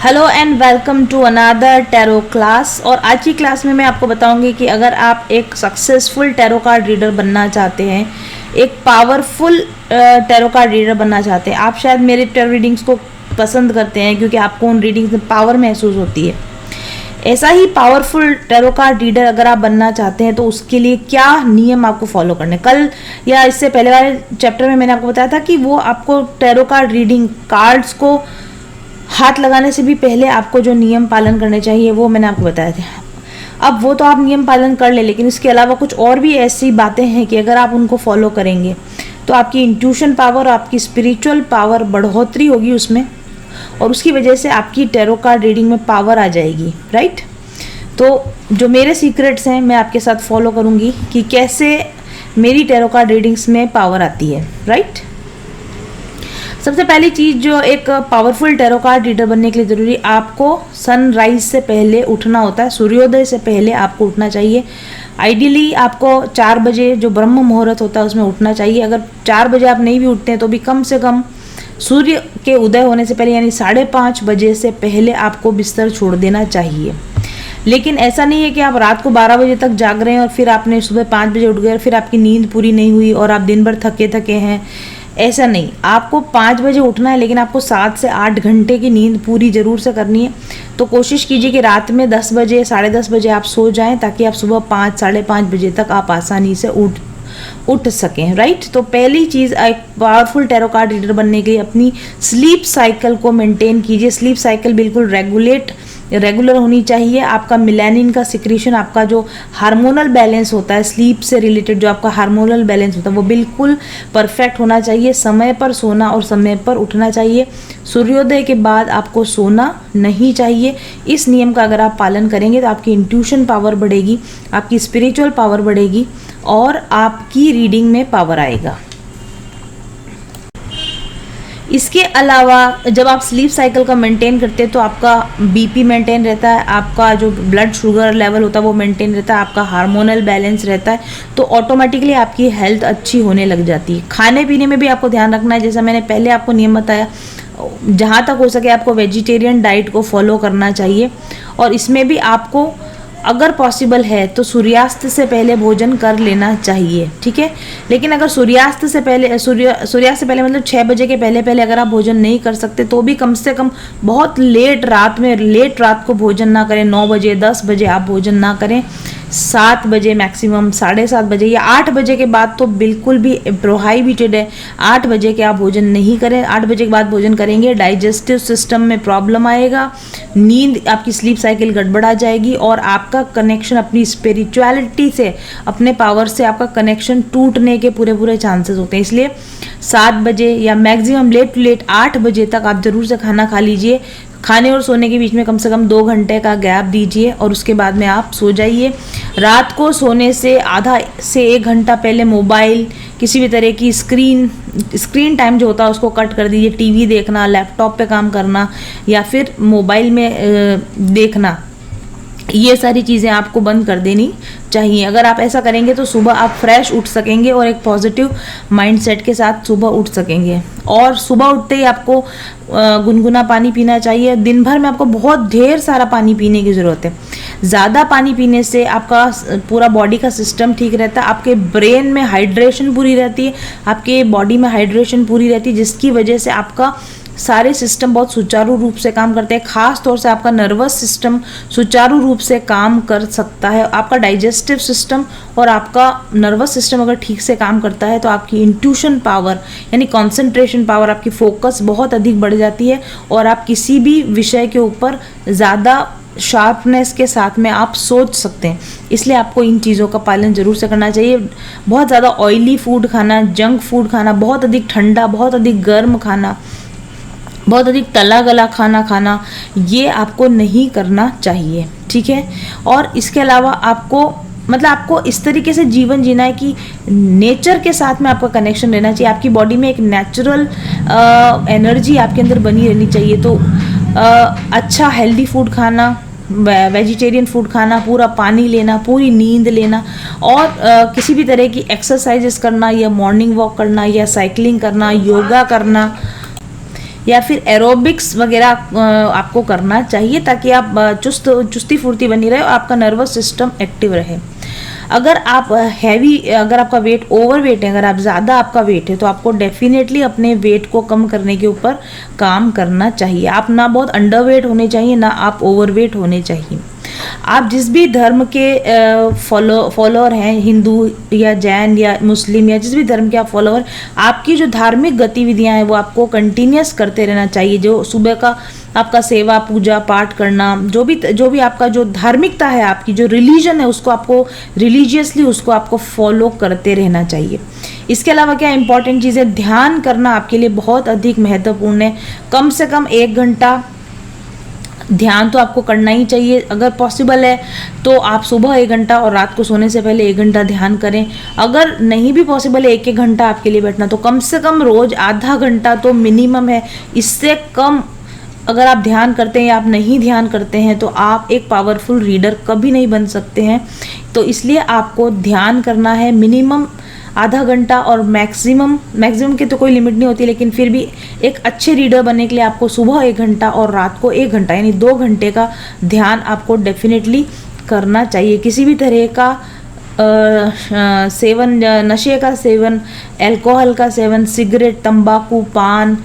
Hello and welcome to another tarot class. और आज की क्लास में मैं आपको बताऊंगी कि अगर आप एक सक्सेसफुल टैरो कार्ड रीडर बनना चाहते हैं, एक पावरफुल टैरो कार्ड रीडर बनना चाहते हैं, आप शायद मेरे टैरो रीडिंग्स को पसंद करते हैं क्योंकि आपको उन रीडिंग्स में पावर महसूस होती है। ऐसा ही पावरफुल टैरो कार्ड रीडर अगर आप बनना चाहते हैं तो उसके लिए क्या नियम आपको फॉलो करने, कल या इससे पहले वाले चैप्टर में मैंने आपको बताया था कि वो आपको टैरो कार्ड रीडिंग कार्ड्स को हाथ लगाने से भी पहले आपको जो नियम पालन करने चाहिए वो मैंने आपको बताया था। अब वो तो आप नियम पालन कर ले, लेकिन इसके अलावा कुछ और भी ऐसी बातें हैं कि अगर आप उनको फॉलो करेंगे तो आपकी इंट्यूशन पावर, आपकी स्पिरिचुअल पावर बढ़ोतरी होगी उसमें, और उसकी वजह से आपकी टैरो कार्ड रीडिंग में पावर आ जाएगी। राइट, तो जो मेरे सीक्रेट्स हैं मैं आपके साथ फॉलो करूँगी कि कैसे मेरी टैरो कार्ड रीडिंग्स में पावर आती है। राइट, सबसे पहली चीज़ जो एक पावरफुल टैरो कार्ड रीडर बनने के लिए ज़रूरी, आपको सनराइज से पहले उठना होता है, सूर्योदय से पहले आपको उठना चाहिए। आइडियली आपको 4 बजे जो ब्रह्म मुहूर्त होता है उसमें उठना चाहिए। अगर 4 बजे आप नहीं भी उठते हैं तो भी कम से कम सूर्य के उदय होने से पहले यानी 5:30 बजे से पहले आपको बिस्तर छोड़ देना चाहिए। लेकिन ऐसा नहीं है कि आप रात को 12 बजे तक जाग रहे हैं और फिर आपने सुबह 5 बजे उठ गए और फिर आपकी नींद पूरी नहीं हुई और आप दिन भर थके थके हैं। ऐसा नहीं, आपको 5 बजे उठना है, लेकिन आपको 7 से 8 घंटे की नींद पूरी ज़रूर से करनी है। तो कोशिश कीजिए कि रात में 10 बजे 10:30 बजे आप सो जाएं ताकि आप सुबह 5 साढ़े 5 बजे तक आप आसानी से उठ सकें। राइट, तो पहली चीज़ एक पावरफुल टैरो कार्ड रीडर बनने के लिए अपनी स्लीप साइकिल को मेंटेन कीजिए। स्लीप साइकिल बिल्कुल रेगुलर होनी चाहिए। आपका मेलानिन का सिक्रीशन, आपका जो हार्मोनल बैलेंस होता है स्लीप से रिलेटेड, जो आपका हार्मोनल बैलेंस होता है वो बिल्कुल परफेक्ट होना चाहिए। समय पर सोना और समय पर उठना चाहिए। सूर्योदय के बाद आपको सोना नहीं चाहिए। इस नियम का अगर आप पालन करेंगे तो आपकी इंट्यूशन पावर बढ़ेगी, आपकी स्पिरिचुअल पावर बढ़ेगी और आपकी रीडिंग में पावर आएगा। इसके अलावा जब आप स्लीप साइकिल का मेंटेन करते हैं तो आपका बीपी मेंटेन रहता है, आपका जो ब्लड शुगर लेवल होता है वो मेंटेन रहता है, आपका हार्मोनल बैलेंस रहता है, तो ऑटोमेटिकली आपकी हेल्थ अच्छी होने लग जाती है। खाने पीने में भी आपको ध्यान रखना है, जैसा मैंने पहले आपको नियम बताया, जहाँ तक हो सके आपको वेजिटेरियन डाइट को फॉलो करना चाहिए। और इसमें भी आपको अगर पॉसिबल है तो सूर्यास्त से पहले भोजन कर लेना चाहिए। ठीक है, लेकिन अगर सूर्यास्त से पहले मतलब 6 बजे के पहले अगर आप भोजन नहीं कर सकते तो भी कम से कम बहुत लेट रात को भोजन ना करें। 9 बजे 10 बजे आप भोजन ना करें। 7 बजे मैक्सिमम, 7:30 बजे या 8 बजे के बाद तो बिल्कुल भी प्रोहाइबिटेड है। 8 बजे के आप भोजन नहीं करें। 8 बजे के बाद भोजन करेंगे डाइजेस्टिव सिस्टम में प्रॉब्लम आएगा, नींद, आपकी स्लीप साइकिल गड़बड़ा जाएगी और आपका कनेक्शन अपनी स्पिरिचुअलिटी से, अपने पावर से आपका कनेक्शन टूटने के पूरे चांसेस होते हैं। इसलिए 7 बजे या मैक्सिमम लेट 8 बजे तक आप ज़रूर से खाना खा लीजिए। खाने और सोने के बीच में कम से कम 2 घंटे का गैप दीजिए और उसके बाद में आप सो जाइए। रात को सोने से आधा से 1 घंटा पहले मोबाइल, किसी भी तरह की स्क्रीन टाइम जो होता है उसको कट कर दीजिए। टीवी देखना, लैपटॉप पे काम करना या फिर मोबाइल में देखना, ये सारी चीज़ें आपको बंद कर देनी चाहिए। अगर आप ऐसा करेंगे तो सुबह आप फ्रेश उठ सकेंगे और एक पॉजिटिव माइंडसेट के साथ सुबह उठ सकेंगे। और सुबह उठते ही आपको गुनगुना पानी पीना चाहिए। दिन भर में आपको बहुत ढेर सारा पानी पीने की ज़रूरत है। ज़्यादा पानी पीने से आपका पूरा बॉडी का सिस्टम ठीक रहता है, आपके ब्रेन में हाइड्रेशन पूरी रहती है, आपके बॉडी में हाइड्रेशन पूरी रहती है, जिसकी वजह से आपका सारे सिस्टम बहुत सुचारू रूप से काम करते हैं। खास तौर से आपका नर्वस सिस्टम सुचारू रूप से काम कर सकता है। आपका डाइजेस्टिव सिस्टम और आपका नर्वस सिस्टम अगर ठीक से काम करता है तो आपकी इंट्यूशन पावर यानी कंसंट्रेशन पावर, आपकी फोकस बहुत अधिक बढ़ जाती है और आप किसी भी विषय के ऊपर ज़्यादा शार्पनेस के साथ में आप सोच सकते हैं। इसलिए आपको इन चीज़ों का पालन जरूर से करना चाहिए। बहुत ज़्यादा ऑयली फूड खाना, जंक फूड खाना, बहुत अधिक ठंडा, बहुत अधिक गर्म खाना, बहुत अधिक तला गला खाना, ये आपको नहीं करना चाहिए। ठीक है, और इसके अलावा आपको इस तरीके से जीवन जीना है कि नेचर के साथ में आपका कनेक्शन रहना चाहिए। आपकी बॉडी में एक नेचुरल एनर्जी आपके अंदर बनी रहनी चाहिए। तो अच्छा हेल्दी फूड खाना, वेजिटेरियन फूड खाना, पूरा पानी लेना, पूरी नींद लेना और किसी भी तरह की एक्सरसाइजेस करना या मॉर्निंग वॉक करना या साइकिलिंग करना, योगा करना, या फिर एरोबिक्स वगैरह आपको करना चाहिए, ताकि आप चुस्ती फुर्ती बनी रहे और आपका नर्वस सिस्टम एक्टिव रहे। अगर आप अगर आपका वेट ओवर वेट है, अगर आप ज़्यादा आपका वेट है, तो आपको डेफिनेटली अपने वेट को कम करने के ऊपर काम करना चाहिए। आप ना बहुत अंडर वेट होने चाहिए, ना आप ओवर वेट होने चाहिए। आप जिस भी धर्म के फॉलोअर हैं, हिंदू या जैन या मुस्लिम या जिस भी धर्म के आप फॉलोअर, आपकी जो धार्मिक गतिविधियां हैं वो आपको कंटिन्यूस करते रहना चाहिए। जो सुबह का आपका सेवा पूजा पाठ करना, जो भी आपका जो धार्मिकता है, आपकी जो रिलीजन है, उसको आपको रिलीजियसली उसको आपको फॉलो करते रहना चाहिए। इसके अलावा क्या इंपॉर्टेंट चीज़ है, ध्यान करना आपके लिए बहुत अधिक महत्वपूर्ण है। कम से कम 1 घंटा ध्यान तो आपको करना ही चाहिए। अगर पॉसिबल है तो आप सुबह 1 घंटा और रात को सोने से पहले 1 घंटा ध्यान करें। अगर नहीं भी पॉसिबल है 1-1 घंटा आपके लिए बैठना, तो कम से कम रोज आधा घंटा तो मिनिमम है। इससे कम अगर आप ध्यान करते हैं या आप नहीं ध्यान करते हैं, तो आप एक पावरफुल रीडर कभी नहीं बन सकते हैं। तो इसलिए आपको ध्यान करना है मिनिमम आधा घंटा, और मैक्सिमम की तो कोई लिमिट नहीं होती, लेकिन फिर भी एक अच्छे रीडर बनने के लिए आपको सुबह 1 घंटा और रात को 1 घंटा यानी 2 घंटे का ध्यान आपको डेफिनेटली करना चाहिए। किसी भी तरह का सेवन, नशे का सेवन, अल्कोहल का सेवन, सिगरेट, तंबाकू, पान,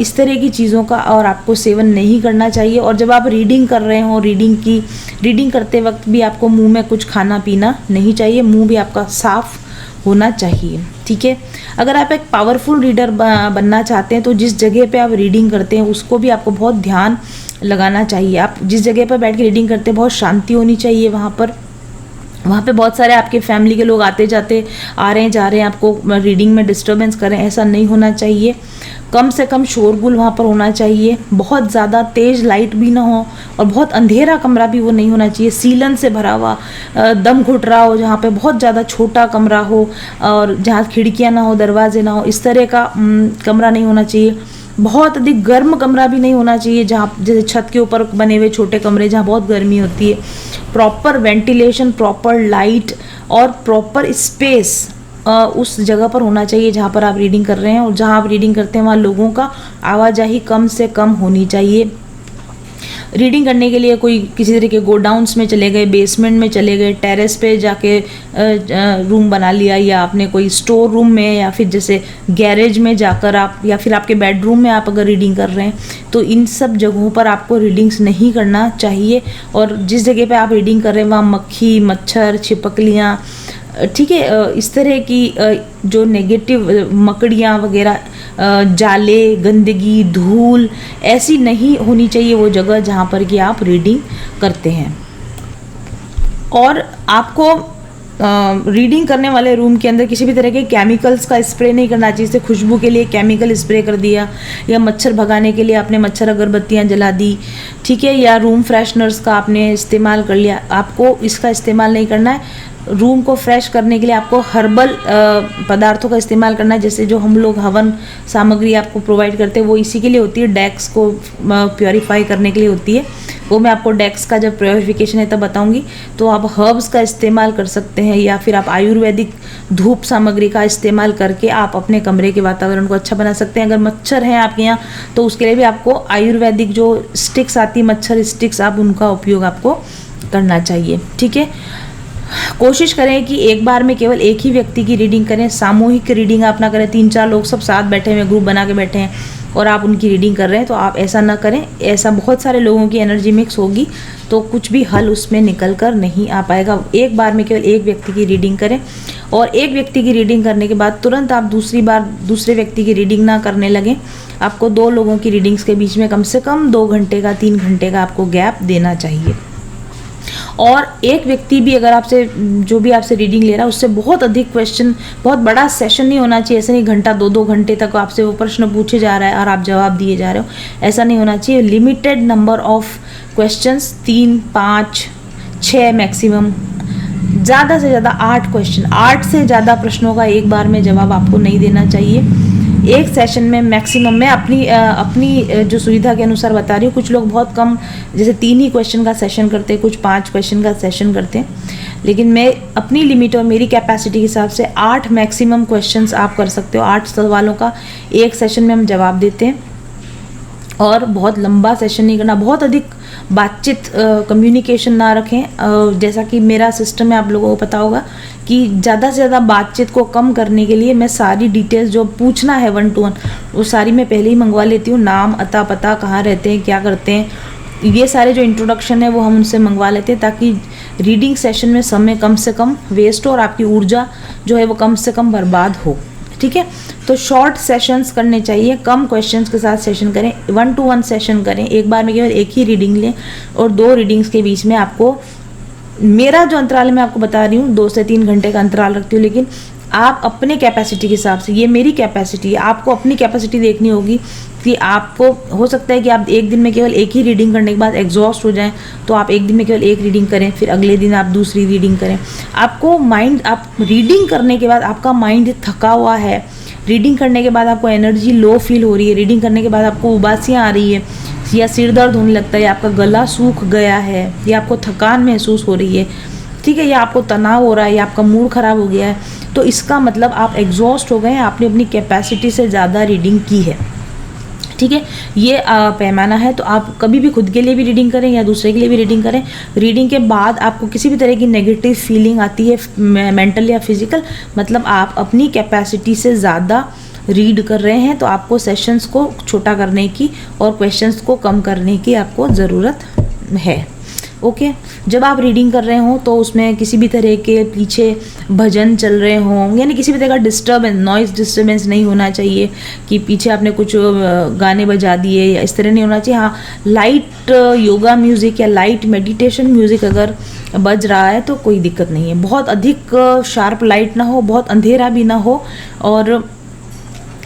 इस तरह की चीज़ों का और आपको सेवन नहीं करना चाहिए। और जब आप रीडिंग कर रहे हो, रीडिंग करते वक्त भी आपको मुंह में कुछ खाना पीना नहीं चाहिए। मुंह भी आपका साफ होना चाहिए, ठीक है। अगर आप एक पावरफुल रीडर बनना चाहते हैं, तो जिस जगह पे आप रीडिंग करते हैं उसको भी आपको बहुत ध्यान लगाना चाहिए। आप जिस जगह पर बैठ के रीडिंग करते हैं, बहुत शांति होनी चाहिए वहाँ पे बहुत सारे आपके फैमिली के लोग आते जाते आ रहे हैं जा रहे हैं, आपको रीडिंग में डिस्टर्बेंस करें, ऐसा नहीं होना चाहिए। कम से कम शोरगुल वहाँ पर होना चाहिए, बहुत ज़्यादा तेज़ लाइट भी ना हो और बहुत अंधेरा कमरा भी वो नहीं होना चाहिए। सीलन से भरा हुआ, दम घुट रहा हो, जहाँ पे बहुत ज़्यादा छोटा कमरा हो और जहाँ खिड़कियाँ ना हो, दरवाजे ना हो, इस तरह का कमरा नहीं होना चाहिए। बहुत अधिक गर्म कमरा भी नहीं होना चाहिए, जहाँ जैसे छत के ऊपर बने हुए छोटे कमरे जहाँ बहुत गर्मी होती है। प्रॉपर वेंटिलेशन, प्रॉपर लाइट और प्रॉपर स्पेस उस जगह पर होना चाहिए जहाँ पर आप रीडिंग कर रहे हैं, और जहाँ आप रीडिंग करते हैं वहाँ लोगों का आवाजाही कम से कम होनी चाहिए। रीडिंग करने के लिए कोई किसी तरह के गोडाउन्स में चले गए, बेसमेंट में चले गए, टेरेस पे जाके रूम बना लिया, या आपने कोई स्टोर रूम में, या फिर जैसे गैरेज में जाकर आप, या फिर आपके बेडरूम में आप अगर रीडिंग कर रहे हैं, तो इन सब जगहों पर आपको रीडिंग्स नहीं करना चाहिए। और जिस जगह पे आप रीडिंग कर रहे हैं वहाँ मक्खी, मच्छर, छिपकलियाँ, ठीक है, इस तरह की जो नेगेटिव मकड़ियाँ वगैरह, जाले, गंदगी, धूल ऐसी नहीं होनी चाहिए वो जगह जहाँ पर कि आप रीडिंग करते हैं। और आपको रीडिंग करने वाले रूम के अंदर किसी भी तरह के केमिकल्स का स्प्रे नहीं करना चाहिए। जैसे खुशबू के लिए केमिकल स्प्रे कर दिया, या मच्छर भगाने के लिए आपने मच्छर अगरबत्तियाँ जला दी, ठीक है, या रूम फ्रेशनर्स का आपने इस्तेमाल कर लिया, आपको इसका इस्तेमाल नहीं करना है। रूम को फ्रेश करने के लिए आपको हर्बल पदार्थों का इस्तेमाल करना है। जैसे जो हम लोग हवन सामग्री आपको प्रोवाइड करते हैं वो इसी के लिए होती है, डेक्स को प्योरीफाई करने के लिए होती है। वो मैं आपको डेक्स का जब प्योरीफिकेशन है तब बताऊंगी। तो आप हर्ब्स का इस्तेमाल कर सकते हैं, या फिर आप आयुर्वेदिक धूप सामग्री का इस्तेमाल करके आप अपने कमरे के वातावरण को अच्छा बना सकते हैं। अगर मच्छर हैं आपके यहाँ तो उसके लिए भी आपको आयुर्वेदिक जो स्टिक्स आती है, मच्छर स्टिक्स, आप उनका उपयोग आपको करना चाहिए, ठीक है। कोशिश करें कि एक बार में केवल एक ही व्यक्ति की रीडिंग करें, सामूहिक रीडिंग आप ना करें। 3-4 लोग सब साथ बैठे हुए, ग्रुप बना के बैठे हैं और आप उनकी रीडिंग कर रहे हैं, तो आप ऐसा ना करें। ऐसा बहुत सारे लोगों की एनर्जी मिक्स होगी तो कुछ भी हल उसमें निकल कर नहीं आ पाएगा। एक बार में केवल एक व्यक्ति की रीडिंग करें, और एक व्यक्ति की रीडिंग करने के बाद तुरंत आप दूसरी बार दूसरे व्यक्ति की रीडिंग ना करने लगें। आपको 2 लोगों की रीडिंग्स के बीच में कम से कम 2 घंटे का, 3 घंटे का आपको गैप देना चाहिए। और एक व्यक्ति भी अगर आपसे, जो भी आपसे रीडिंग ले रहा है, उससे बहुत अधिक क्वेश्चन, बहुत बड़ा सेशन नहीं होना चाहिए। ऐसे नहीं घंटा 2-2 घंटे तक आपसे वो प्रश्न पूछे जा रहा है और आप जवाब दिए जा रहे हो, ऐसा नहीं होना चाहिए। Limited number of questions, 3, 5, 6 maximum, ज़्यादा से ज़्यादा 8 क्वेश्चन, 8 से ज़्यादा प्रश्नों का एक बार में जवाब आपको नहीं देना चाहिए एक सेशन में मैक्सिमम। मैं अपनी जो सुविधा के अनुसार बता रही हूँ। कुछ लोग बहुत कम, जैसे 3 ही क्वेश्चन का सेशन करते हैं, कुछ 5 क्वेश्चन का सेशन करते हैं, लेकिन मैं अपनी लिमिट और मेरी कैपेसिटी के हिसाब से 8 मैक्सिमम क्वेश्चंस आप कर सकते हो। 8 सवालों का एक सेशन में हम जवाब देते हैं। और बहुत लंबा सेशन नहीं करना, बहुत अधिक बातचीत कम्युनिकेशन ना रखें। जैसा कि मेरा सिस्टम है, आप लोगों को पता होगा कि ज़्यादा से ज़्यादा बातचीत को कम करने के लिए मैं सारी डिटेल्स जो पूछना है 1 to 1 वो सारी मैं पहले ही मंगवा लेती हूँ। नाम, अता पता, कहाँ रहते हैं, क्या करते हैं, ये सारे जो इंट्रोडक्शन है वो हम उनसे मंगवा लेते हैं, ताकि रीडिंग सेशन में समय कम से कम वेस्ट हो और आपकी ऊर्जा जो है वो कम से कम बर्बाद हो। ठीक है, तो शॉर्ट सेशंस करने चाहिए, कम क्वेश्चंस के साथ सेशन करें, 1 to 1 सेशन करें, एक बार में केवल एक ही रीडिंग लें और 2 रीडिंग्स के बीच में आपको, मेरा जो अंतराल मैं आपको बता रही हूँ 2 से 3 घंटे का अंतराल रखती हूँ, लेकिन आप अपने कैपेसिटी के हिसाब से, ये मेरी कैपेसिटी है, आपको अपनी कैपेसिटी देखनी होगी कि आपको हो सकता है कि आप एक दिन में केवल एक ही रीडिंग करने के बाद एग्जॉस्ट हो जाएं, तो आप एक दिन में केवल एक रीडिंग करें, फिर अगले दिन आप दूसरी रीडिंग करें। आपको माइंड, आप रीडिंग करने के बाद आपका माइंड थका हुआ है, रीडिंग करने के बाद आपको एनर्जी लो फील हो रही है, रीडिंग करने के बाद आपको उबासियाँ आ रही है, या सिर दर्द होने लगता है, या आपका गला सूख गया है, या आपको थकान महसूस हो रही है, ठीक है, या आपको तनाव हो रहा है, या आपका मूड ख़राब हो गया है, तो इसका मतलब आप एग्जॉस्ट हो गए हैं, आपने अपनी कैपेसिटी से ज़्यादा रीडिंग की है। ठीक है, ये पैमाना है। तो आप कभी भी खुद के लिए भी रीडिंग करें या दूसरे के लिए भी रीडिंग करें, रीडिंग के बाद आपको किसी भी तरह की नेगेटिव फीलिंग आती है मेंटल या फिजिकल, मतलब आप अपनी कैपेसिटी से ज़्यादा रीड कर रहे हैं, तो आपको सेशंस को छोटा करने की और क्वेश्चंस को कम करने की आपको ज़रूरत है। ओके, जब आप रीडिंग कर रहे हो तो उसमें किसी भी तरह के पीछे भजन चल रहे हों, यानी किसी भी तरह का डिस्टर्बेंस, नॉइज़ डिस्टर्बेंस नहीं होना चाहिए कि पीछे आपने कुछ गाने बजा दिए, या इस तरह नहीं होना चाहिए। हाँ, लाइट योगा म्यूज़िक या लाइट मेडिटेशन म्यूज़िक अगर बज रहा है तो कोई दिक्कत नहीं है। बहुत अधिक शार्प लाइट ना हो, बहुत अंधेरा भी ना हो, और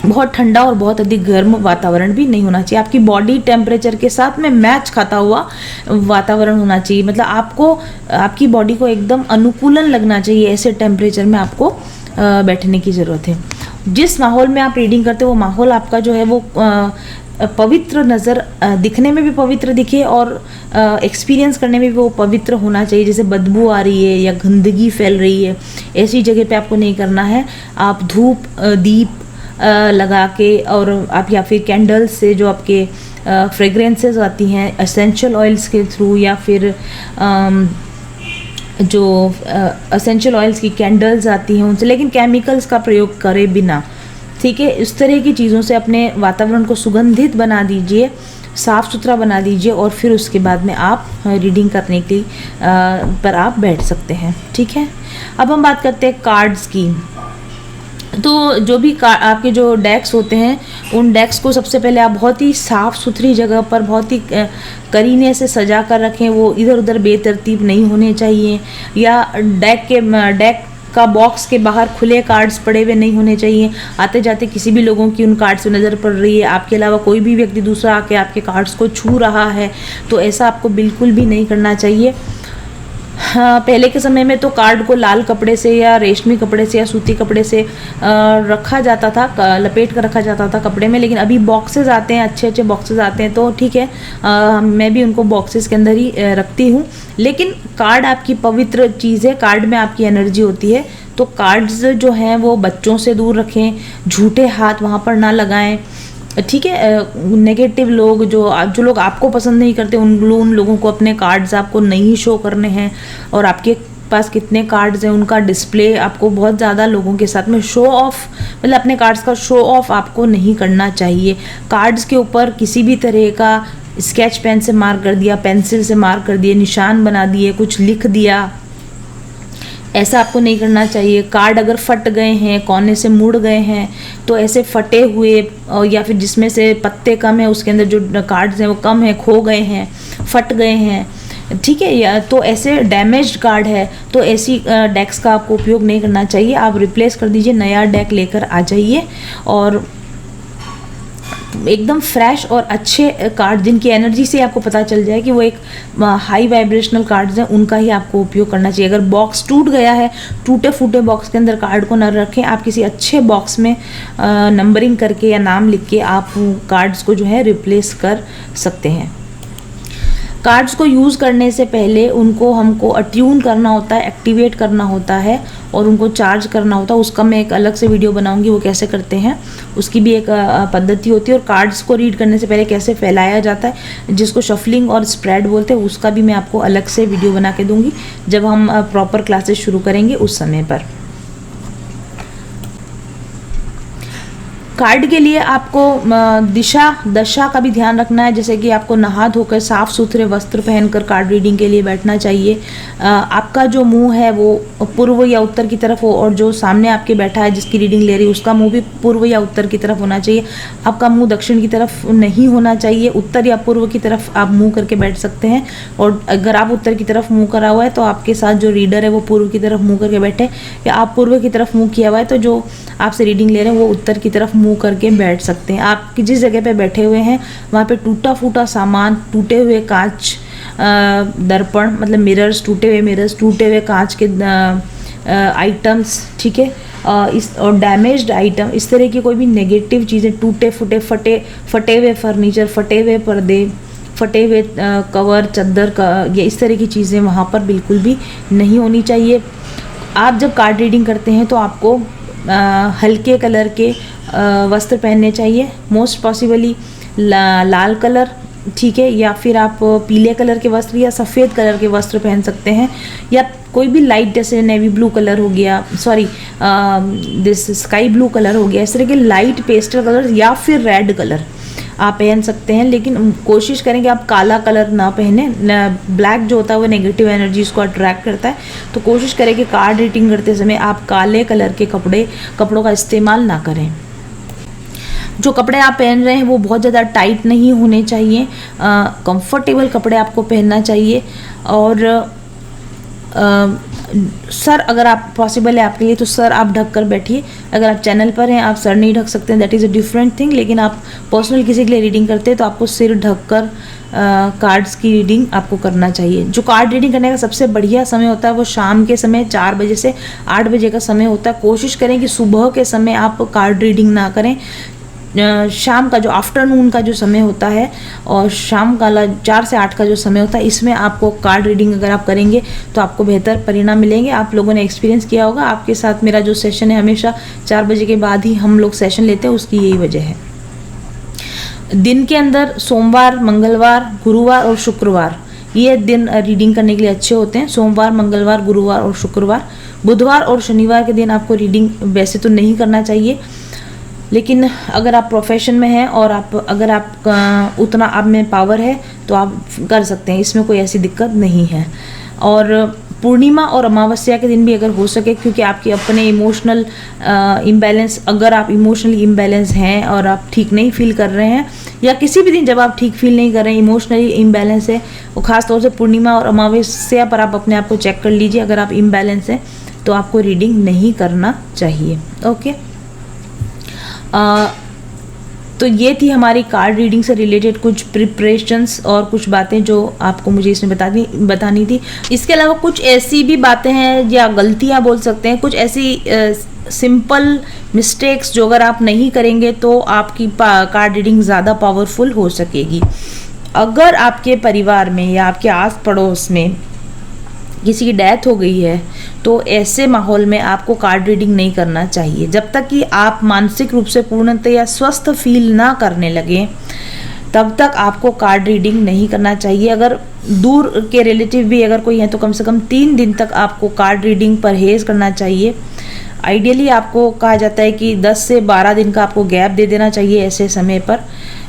बहुत ठंडा और बहुत अधिक गर्म वातावरण भी नहीं होना चाहिए। आपकी बॉडी टेम्परेचर के साथ में मैच खाता हुआ वातावरण होना चाहिए, मतलब आपको, आपकी बॉडी को एकदम अनुकूलन लगना चाहिए, ऐसे टेम्परेचर में आपको बैठने की ज़रूरत है। जिस माहौल में आप रीडिंग करते हो वो माहौल आपका जो है वो पवित्र नज़र, दिखने में भी पवित्र दिखे और एक्सपीरियंस करने में भी वो पवित्र होना चाहिए। जैसे बदबू आ रही है या गंदगी फैल रही है, ऐसी जगह पे आपको नहीं करना है। आप धूप, दीप लगा के, और आप या फिर कैंडल्स से जो आपके फ्रेग्रेंसेस आती हैं एसेंशियल ऑयल्स के थ्रू, या फिर जो एसेंशियल ऑयल्स की कैंडल्स आती हैं उनसे, लेकिन केमिकल्स का प्रयोग करे बिना। ठीक है, इस तरह की चीज़ों से अपने वातावरण को सुगंधित बना दीजिए, साफ़ सुथरा बना दीजिए, और फिर उसके बाद में आप रीडिंग करने की पर आप बैठ सकते हैं। ठीक है, अब हम बात करते हैं कार्ड्स की। तो जो भी आपके जो डेक्स होते हैं, उन डेक्स को सबसे पहले आप बहुत ही साफ़ सुथरी जगह पर बहुत ही करीने से सजा कर रखें, वो इधर उधर बेतरतीब नहीं होने चाहिए, या डेक का बॉक्स के बाहर खुले कार्ड्स पड़े हुए नहीं होने चाहिए। आते जाते किसी भी लोगों की उन कार्ड्स में नज़र पड़ रही है, आपके अलावा कोई भी व्यक्ति दूसरा आके आपके कार्ड्स को छू रहा है, तो ऐसा आपको बिल्कुल भी नहीं करना चाहिए। हाँ, पहले के समय में तो कार्ड को लाल कपड़े से या रेशमी कपड़े से या सूती कपड़े से रखा जाता था, लपेट कर रखा जाता था कपड़े में, लेकिन अभी बॉक्सेस आते हैं, अच्छे अच्छे बॉक्सेस आते हैं, तो ठीक है, मैं भी उनको बॉक्सेस के अंदर ही रखती हूँ। लेकिन कार्ड आपकी पवित्र चीज़ है, कार्ड में आपकी एनर्जी होती है, तो कार्ड्स जो हैं वो बच्चों से दूर रखें, झूठे हाथ वहाँ पर ना लगाएं। ठीक है, नेगेटिव लोग, जो लोग आपको पसंद नहीं करते, उन लोगों को अपने कार्ड्स आपको नहीं शो करने हैं, और आपके पास कितने कार्ड्स हैं उनका डिस्प्ले आपको बहुत ज़्यादा लोगों के साथ में शो ऑफ, मतलब अपने कार्ड्स का शो ऑफ आपको नहीं करना चाहिए। कार्ड्स के ऊपर किसी भी तरह का स्केच पेन से मार्क कर दिया, पेंसिल से मार्क कर दिए, निशान बना दिए, कुछ लिख दिया, ऐसा आपको नहीं करना चाहिए। कार्ड अगर फट गए हैं, कोने से मुड़ गए हैं, तो ऐसे फटे हुए, या फिर जिसमें से पत्ते कम है, उसके अंदर जो कार्ड्स हैं वो कम है, खो गए हैं, फट गए हैं, ठीक है, या तो ऐसे डैमेज्ड कार्ड है, तो ऐसी डेक्स का आपको उपयोग नहीं करना चाहिए। आप रिप्लेस कर दीजिए, नया डेक लेकर आ जाइए, और एकदम फ्रेश और अच्छे कार्ड जिनकी एनर्जी से आपको पता चल जाए कि वो एक हाई वाइब्रेशनल कार्ड्स हैं, उनका ही आपको उपयोग करना चाहिए। अगर बॉक्स टूट गया है, टूटे फूटे बॉक्स के अंदर कार्ड को न रखें, आप किसी अच्छे बॉक्स में नंबरिंग करके या नाम लिख के आप कार्ड्स को जो है रिप्लेस कर सकते हैं। कार्ड्स को यूज़ करने से पहले उनको हमको अट्यून करना होता है, एक्टिवेट करना होता है और उनको चार्ज करना होता है। उसका मैं एक अलग से वीडियो बनाऊंगी, वो कैसे करते हैं उसकी भी एक पद्धति होती है। और कार्ड्स को रीड करने से पहले कैसे फैलाया जाता है, जिसको शफलिंग और स्प्रेड बोलते हैं, उसका भी मैं आपको अलग से वीडियो बना के दूंगी जब हम प्रॉपर क्लासेस शुरू करेंगे उस समय पर। कार्ड के लिए आपको दिशा दशा का भी ध्यान रखना है, जैसे कि आपको नहा धोकर साफ सुथरे वस्त्र पहनकर कार्ड रीडिंग के लिए बैठना चाहिए। आपका जो मुंह है वो पूर्व या उत्तर की तरफ हो और जो सामने आपके बैठा है जिसकी रीडिंग ले रही है उसका मुंह भी पूर्व या उत्तर की तरफ होना चाहिए। आपका मुंह दक्षिण की तरफ नहीं होना चाहिए, उत्तर या पूर्व की तरफ आप मुँह करके बैठ सकते हैं। और अगर आप उत्तर की तरफ मुँह करा हुआ है तो आपके साथ जो रीडर है वो पूर्व की तरफ मुँह करके बैठे, या आप पूर्व की तरफ मुँह किया हुआ है तो जो आपसे रीडिंग ले रहे हैं वो उत्तर की तरफ मुंह करके बैठ सकते हैं। आप जिस जगह पे बैठे हुए हैं वहाँ पे टूटा फूटा सामान, टूटे हुए कांच, दर्पण मतलब मिरर्स, टूटे हुए मिरर्स, टूटे हुए कांच के आइटम्स, ठीक है, और डैमेज्ड आइटम, इस तरह की कोई भी नेगेटिव चीज़ें, टूटे फूटे फटे हुए फर्नीचर, फटे हुए पर्दे, फटे हुए कवर, चादर का, ये इस तरह की चीज़ें वहाँ पर बिल्कुल भी नहीं होनी चाहिए। आप जब कार्ड रीडिंग करते हैं तो आपको हल्के कलर के वस्त्र पहनने चाहिए, मोस्ट पॉसिबली लाल कलर, ठीक है, या फिर आप पीले कलर के वस्त्र या सफ़ेद कलर के वस्त्र पहन सकते हैं, या कोई भी लाइट जैसे नेवी ब्लू कलर हो गया, sorry this sky blue colour हो गया, इस तरह के लाइट पेस्टल कलर या फिर रेड कलर आप पहन सकते हैं। लेकिन कोशिश करें कि आप काला कलर ना पहने, ब्लैक जो होता है वो नेगेटिव एनर्जीज को अट्रैक्ट करता है, तो कोशिश करें कि कार्ड रीडिंग करते समय आप काले कलर के कपड़ों का इस्तेमाल ना करें। जो कपड़े आप पहन रहे हैं वो बहुत ज़्यादा टाइट नहीं होने चाहिए, कंफर्टेबल कपड़े आपको पहनना चाहिए। और सर अगर आप पॉसिबल है आपके लिए तो सर आप ढक कर बैठिए। अगर आप चैनल पर हैं आप सर नहीं ढक सकते हैं, that is a different thing. लेकिन आप पर्सनल किसी के लिए रीडिंग करते हैं तो आपको सिर ढक कर कार्ड्स की रीडिंग आपको करना चाहिए। जो कार्ड रीडिंग करने का सबसे बढ़िया समय होता है वो शाम के समय 4 बजे से 8 बजे का समय होता है। कोशिश करें कि सुबह के समय आप कार्ड रीडिंग ना करें। शाम का जो आफ्टरनून का जो समय होता है और शाम का 4 से 8 का जो समय होता है, इसमें आपको कार्ड रीडिंग अगर आप करेंगे तो आपको बेहतर परिणाम मिलेंगे। आप लोगों ने एक्सपीरियंस किया होगा, आपके साथ मेरा जो सेशन है हमेशा 4 बजे के बाद ही हम लोग सेशन लेते हैं, उसकी यही वजह है। दिन के अंदर सोमवार, मंगलवार, गुरुवार और शुक्रवार ये दिन रीडिंग करने के लिए अच्छे होते हैं। सोमवार, मंगलवार, गुरुवार और शुक्रवार। बुधवार और शनिवार के दिन आपको रीडिंग वैसे तो नहीं करना चाहिए, लेकिन अगर आप प्रोफेशन में हैं और अगर आप उतना आप में पावर है तो आप कर सकते हैं, इसमें कोई ऐसी दिक्कत नहीं है। और पूर्णिमा और अमावस्या के दिन भी अगर हो सके, क्योंकि आपके अपने इमोशनल इम्बैलेंस, अगर आप इमोशनली इम्बैलेंस हैं और आप ठीक नहीं फील कर रहे हैं, या किसी भी दिन जब आप ठीक फील नहीं कर रहे हैं, इमोशनली इम्बैलेंस है, वो खास तौर से पूर्णिमा और अमावस्या पर आप अपने आप को चेक कर लीजिए। अगर आप इम्बैलेंस हैं तो आपको रीडिंग नहीं करना चाहिए। ओके, तो ये थी हमारी कार्ड रीडिंग से रिलेटेड कुछ प्रिपरेशंस और कुछ बातें जो आपको मुझे इसमें बतानी थी। इसके अलावा कुछ ऐसी भी बातें हैं या गलतियां बोल सकते हैं, कुछ ऐसी सिंपल मिस्टेक्स जो अगर आप नहीं करेंगे तो आपकी कार्ड रीडिंग ज़्यादा पावरफुल हो सकेगी। अगर आपके परिवार में या आपके आस पड़ोस में किसी की डेथ हो गई है तो ऐसे माहौल में आपको कार्ड रीडिंग नहीं करना चाहिए। जब तक कि आप मानसिक रूप से पूर्णतया स्वस्थ फील ना करने लगें तब तक आपको कार्ड रीडिंग नहीं करना चाहिए। अगर दूर के रिलेटिव भी अगर कोई है तो कम से कम 3 दिन तक आपको कार्ड रीडिंग परहेज करना चाहिए। आइडियली आपको कहा जाता है कि 10 से 12 दिन का आपको गैप दे देना चाहिए ऐसे समय पर,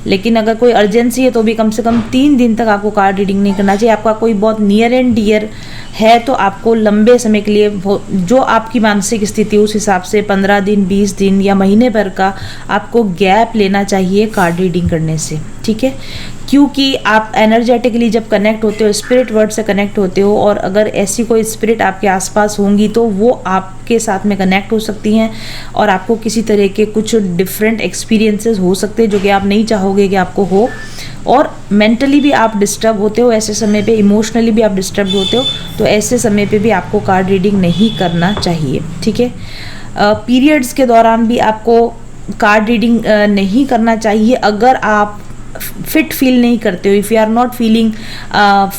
लेकिन अगर कोई अर्जेंसी है तो भी कम से कम 3 दिन तक आपको कार्ड रीडिंग नहीं करना चाहिए। आपका कोई बहुत नियर एंड डियर है तो आपको लंबे समय के लिए जो आपकी मानसिक स्थिति उस हिसाब से 15 दिन, 20 दिन या महीने भर का आपको गैप लेना चाहिए कार्ड रीडिंग करने से, ठीक है। क्योंकि आप एनर्जेटिकली जब कनेक्ट होते हो, स्पिरिट वर्ल्ड से कनेक्ट होते हो, और अगर ऐसी कोई स्पिरिट आपके आसपास होंगी तो वो आपके साथ में कनेक्ट हो सकती हैं और आपको किसी तरह के कुछ डिफरेंट एक्सपीरियंसेस हो सकते हैं जो कि आप नहीं चाहोगे कि आपको हो। और मेंटली भी आप डिस्टर्ब होते हो ऐसे समय पे, इमोशनली भी आप डिस्टर्ब होते हो, तो ऐसे समय पे भी आपको कार्ड रीडिंग नहीं करना चाहिए, ठीक है। पीरियड्स के दौरान भी आपको कार्ड रीडिंग नहीं करना चाहिए। अगर आप फिट फील नहीं करते हो, if you are not feeling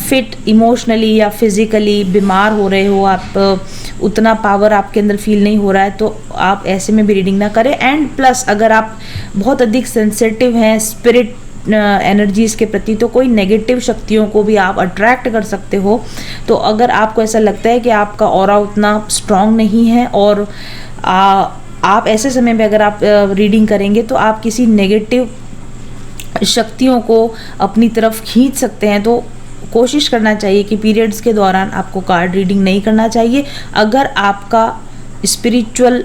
fit emotionally या फिजिकली, बीमार हो रहे हो आप, उतना पावर आपके अंदर फील नहीं हो रहा है, तो आप ऐसे में भी रीडिंग ना करें। एंड प्लस अगर आप बहुत अधिक सेंसिटिव हैं स्पिरिट एनर्जीज़ के प्रति, तो कोई नेगेटिव शक्तियों को भी आप अट्रैक्ट कर सकते हो। तो अगर आपको ऐसा लगता है कि आपका ऑरा उतना स्ट्रांग नहीं है और आप ऐसे समय में अगर आप रीडिंग करेंगे तो आप किसी नेगेटिव शक्तियों को अपनी तरफ खींच सकते हैं। तो कोशिश करना चाहिए कि पीरियड्स के दौरान आपको कार्ड रीडिंग नहीं करना चाहिए। अगर आपका स्पिरिचुअल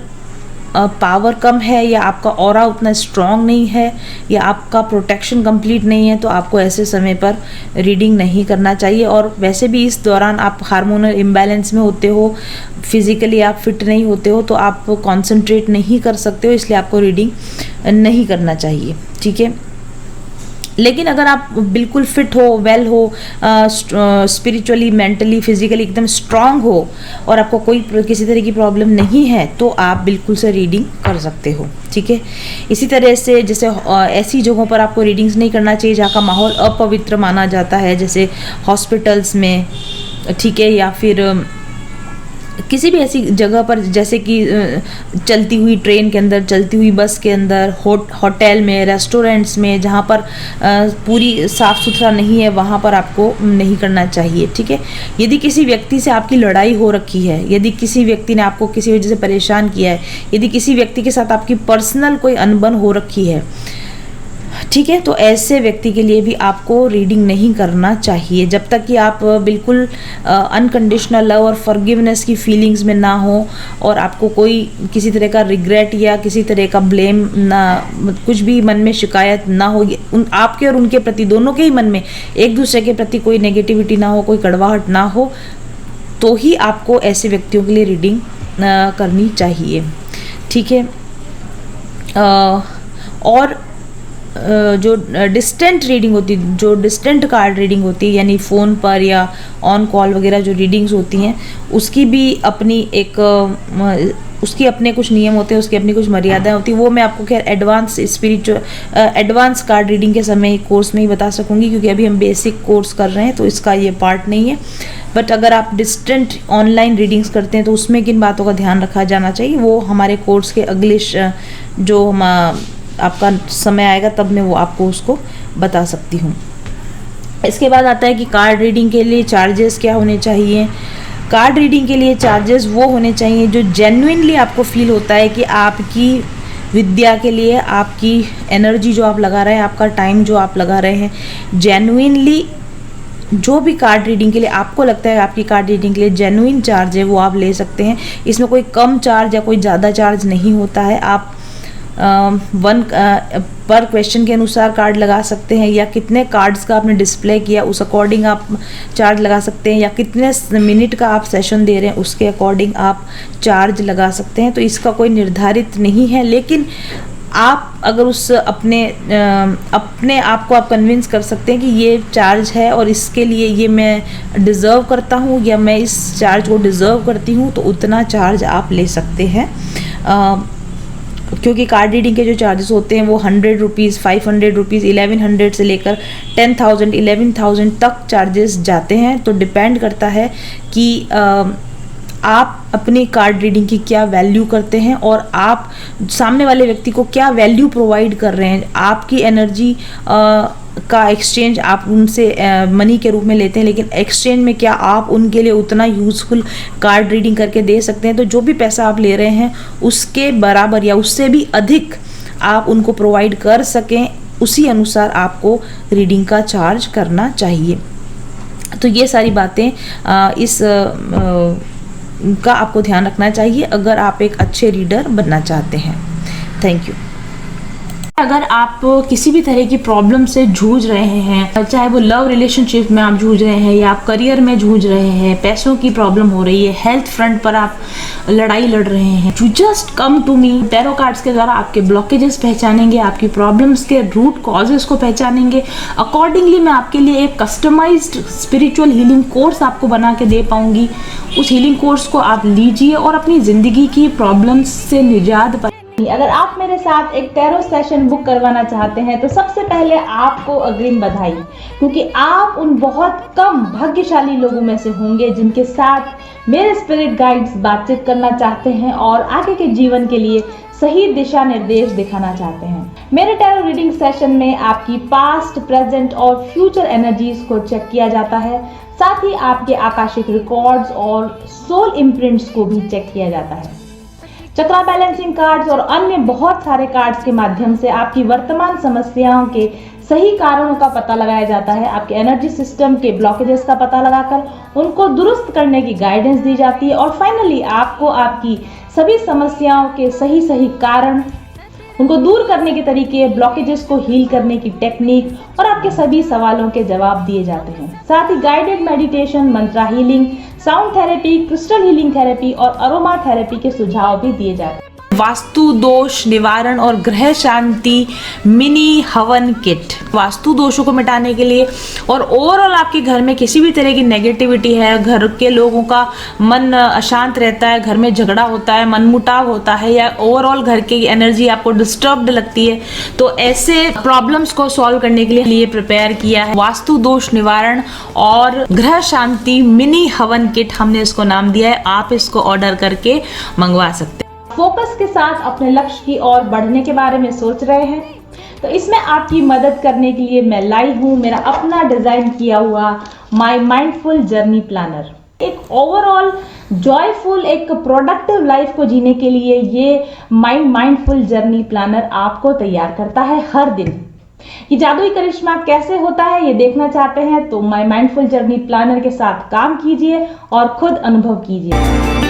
पावर कम है या आपका ऑरा उतना स्ट्रांग नहीं है या आपका प्रोटेक्शन कंप्लीट नहीं है, तो आपको ऐसे समय पर रीडिंग नहीं करना चाहिए। और वैसे भी इस दौरान आप हार्मोनल इम्बैलेंस में होते हो, फिजिकली आप फिट नहीं होते हो, तो आप कंसंट्रेट नहीं कर सकते हो, इसलिए आपको रीडिंग नहीं करना चाहिए, ठीक है। लेकिन अगर आप बिल्कुल फिट हो, वेल हो, स्पिरिचुअली, मेंटली, फिजिकली एकदम स्ट्रांग हो और आपको कोई किसी तरह की प्रॉब्लम नहीं है, तो आप बिल्कुल से रीडिंग कर सकते हो, ठीक है। इसी तरह से जैसे ऐसी जगहों पर आपको रीडिंग्स नहीं करना चाहिए जहाँ का माहौल अपवित्र माना जाता है, जैसे हॉस्पिटल्स में, ठीक है, या फिर किसी भी ऐसी जगह पर, जैसे कि चलती हुई ट्रेन के अंदर, चलती हुई बस के अंदर, होटल में, रेस्टोरेंट्स में, जहाँ पर पूरी साफ़ सुथरा नहीं है, वहाँ पर आपको नहीं करना चाहिए, ठीक है। यदि किसी व्यक्ति से आपकी लड़ाई हो रखी है, यदि किसी व्यक्ति ने आपको किसी वजह से परेशान किया है, यदि किसी व्यक्ति के साथ आपकी पर्सनल कोई अनबन हो रखी है, ठीक है, तो ऐसे व्यक्ति के लिए भी आपको रीडिंग नहीं करना चाहिए जब तक कि आप बिल्कुल अनकंडीशनल लव और फॉरगिवनेस की फीलिंग्स में ना हो और आपको कोई किसी तरह का रिग्रेट या किसी तरह का ब्लेम ना, कुछ भी मन में शिकायत ना हो, आपके और उनके प्रति, दोनों के ही मन में एक दूसरे के प्रति कोई नेगेटिविटी ना हो, कोई कड़वाहट ना हो, तो ही आपको ऐसे व्यक्तियों के लिए रीडिंग करनी चाहिए, ठीक है। और जो डिस्टेंट रीडिंग होती है, जो डिस्टेंट कार्ड रीडिंग होती है, यानी फ़ोन पर या ऑन कॉल वगैरह जो रीडिंग्स होती हैं, उसकी भी अपनी एक उसकी अपने कुछ नियम होते हैं, उसकी अपनी कुछ मर्यादाएं होती हैं। वो मैं आपको खैर एडवांस कार्ड रीडिंग के समय कोर्स में ही बता सकूंगी, क्योंकि अभी हम बेसिक कोर्स कर रहे हैं, तो इसका ये पार्ट नहीं है। बट अगर आप डिस्टेंट ऑनलाइन रीडिंग्स करते हैं तो उसमें किन बातों का ध्यान रखा जाना चाहिए, वो हमारे कोर्स के अगले जो हम आपका समय आएगा तब मैं वो आपको उसको बता सकती हूँ। इसके बाद आता है कि कार्ड रीडिंग के लिए चार्जेस क्या होने चाहिए। कार्ड रीडिंग के लिए चार्जेस वो होने चाहिए जो जेन्युइनली आपको फील होता है कि आपकी विद्या के लिए, आपकी एनर्जी जो आप लगा रहे हैं, आपका टाइम जो आप लगा रहे हैं, जेन्युइनली जो भी कार्ड रीडिंग के लिए आपको लगता है आपकी कार्ड रीडिंग के लिए जेन्युइन चार्ज है, वो आप ले सकते हैं। इसमें कोई कम चार्ज या कोई ज़्यादा चार्ज नहीं होता है। आप पर क्वेश्चन के अनुसार कार्ड लगा सकते हैं, या कितने कार्ड्स का आपने डिस्प्ले किया उस अकॉर्डिंग आप चार्ज लगा सकते हैं, या कितने मिनट का आप सेशन दे रहे हैं उसके अकॉर्डिंग आप चार्ज लगा सकते हैं। तो इसका कोई निर्धारित नहीं है, लेकिन आप अगर उस अपने आप को आप कन्विंस कर सकते हैं कि ये चार्ज है और इसके लिए ये मैं डिज़र्व करता हूँ या मैं इस चार्ज को डिज़र्व करती हूँ, तो उतना चार्ज आप ले सकते हैं। क्योंकि कार्ड रीडिंग के जो चार्जेस होते हैं वो 100 रुपीज़, 500 रुपीज़, 1100 से लेकर 10,000, 11,000 तक चार्जेस जाते हैं। तो डिपेंड करता है कि आप अपनी कार्ड रीडिंग की क्या वैल्यू करते हैं और आप सामने वाले व्यक्ति को क्या वैल्यू प्रोवाइड कर रहे हैं। आपकी एनर्जी का एक्सचेंज आप उनसे मनी के रूप में लेते हैं, लेकिन एक्सचेंज में क्या आप उनके लिए उतना यूज़फुल कार्ड रीडिंग करके दे सकते हैं। तो जो भी पैसा आप ले रहे हैं उसके बराबर या उससे भी अधिक आप उनको प्रोवाइड कर सकें, उसी अनुसार आपको रीडिंग का चार्ज करना चाहिए। तो ये सारी बातें इस का आपको ध्यान रखना चाहिए अगर आप एक अच्छे रीडर बनना चाहते हैं। Thank you. अगर आप किसी भी तरह की प्रॉब्लम से जूझ रहे हैं, चाहे वो लव रिलेशनशिप में आप जूझ रहे हैं या आप करियर में जूझ रहे हैं, पैसों की प्रॉब्लम हो रही है, हेल्थ फ्रंट पर आप लड़ाई लड़ रहे हैं, you just come to me. Tarot cards के द्वारा आपके ब्लॉकेजेस पहचानेंगे, आपकी प्रॉब्लम्स के रूट कॉजेस को पहचानेंगे। अकॉर्डिंगली मैं आपके लिए एक कस्टमाइज्ड स्पिरिचुअल हीलिंग कोर्स आपको बना के दे पाऊंगी। उस हीलिंग कोर्स को आप लीजिए और अपनी ज़िंदगी की प्रॉब्लम्स से निजात अगर आप मेरे साथ एक टैरो सेशन बुक करवाना चाहते हैं तो सबसे पहले आपको अग्रिम बधाई, क्योंकि आप उन बहुत कम भाग्यशाली लोगों में से होंगे जिनके साथ मेरे स्पिरिट गाइड्स बातचीत करना चाहते हैं और आगे के जीवन के लिए सही दिशा निर्देश दिखाना चाहते हैं। मेरे टैरो रीडिंग सेशन में आपकी पास्ट, प्रेजेंट और फ्यूचर एनर्जीज को चेक किया जाता है। साथ ही आपके आकाशिक रिकॉर्ड्स और सोल इम्प्रिंट्स को भी चेक किया जाता है। चक्रा बैलेंसिंग कार्ड्स और अन्य बहुत सारे कार्ड्स के माध्यम से आपकी वर्तमान समस्याओं के सही कारणों का पता लगाया जाता है। आपके एनर्जी सिस्टम के ब्लॉकेजेस का पता लगाकर उनको दुरुस्त करने की गाइडेंस दी जाती है और फाइनली आपको आपकी सभी समस्याओं के सही कारण, उनको दूर करने के तरीके, ब्लॉकेजेस को हील करने की टेक्निक और आपके सभी सवालों के जवाब दिए जाते हैं। साथ ही guided meditation, mantra healing, sound therapy, crystal healing therapy और अरोमा थेरेपी के सुझाव भी दिए जाते हैं। वास्तु दोष निवारण और ग्रह शांति मिनी हवन किट, वास्तु दोषों को मिटाने के लिए और ओवरऑल आपके घर में किसी भी तरह की नेगेटिविटी है, घर के लोगों का मन अशांत रहता है, घर में झगड़ा होता है, मनमुटाव होता है या ओवरऑल घर की एनर्जी आपको डिस्टर्ब्ड लगती है, तो ऐसे प्रॉब्लम्स को सॉल्व करने के लिए प्रिपेयर किया है वास्तु दोष निवारण और ग्रह शांति मिनी हवन किट, हमने इसको नाम दिया है। आप इसको ऑर्डर करके मंगवा सकते हैं। फोकस के साथ अपने लक्ष्य की ओर बढ़ने के बारे में सोच रहे हैं तो इसमें आपकी मदद करने के लिए मैं लाई हूँ मेरा अपना डिजाइन किया हुआ माय माइंडफुल जर्नी प्लानर। एक ओवरऑल जॉयफुल, एक प्रोडक्टिव लाइफ को जीने के लिए ये माइंडफुल जर्नी प्लानर आपको तैयार करता है हर दिन। ये जादुई करिश्मा कैसे होता है ये देखना चाहते हैं तो माय माइंडफुल जर्नी प्लानर के साथ काम कीजिए और खुद अनुभव कीजिए।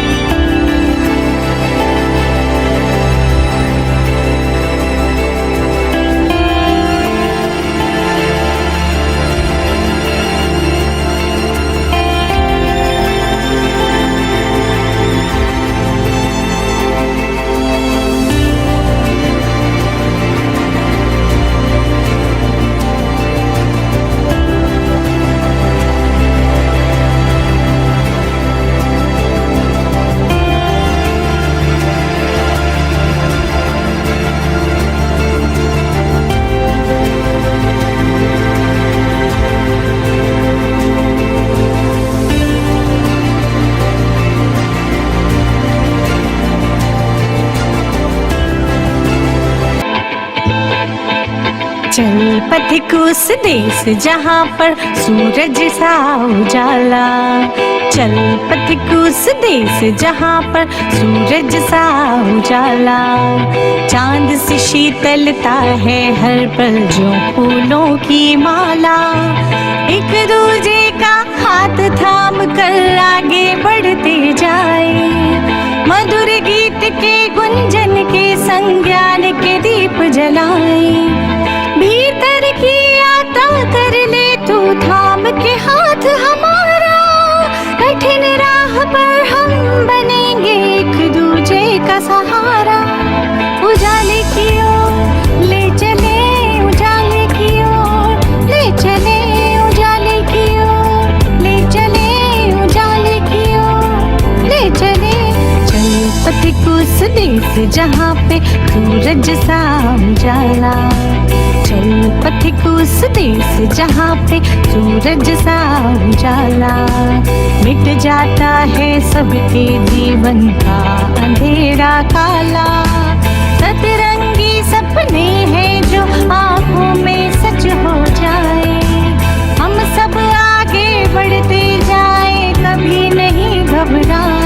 चल पथिक उस देश जहाँ पर सूरज सा उजाला, चल पथिक उस देश जहाँ पर सूरज सा उजाला, चांद से शीतलता है हर पल जो फूलों की माला, एक दूजे का हाथ थाम कर आगे बढ़ते जाए, मधुर गीत के गुंजन के संग ज्ञान के दीप जलाए, भीतर की आता कर ले तू थाम के हाथ हमारा, कठिन राह पर हम बनेंगे एक दूजे का सहारा, उजाले की ओर ले चले, उजाले की ओर ले चले, उजाले की ओर ले चले, उजाले की ओर ले चले, चल पथिक उस देश जहाँ पे सूरज सा उजाला, चल पथिक उस देश जहाँ पे सूरज सा उजाला, मिट जाता है सबके जीवन का अंधेरा काला, सतरंगी सपने हैं जो आँखों में सच हो जाए, हम सब आगे बढ़ते जाए कभी नहीं घबराए।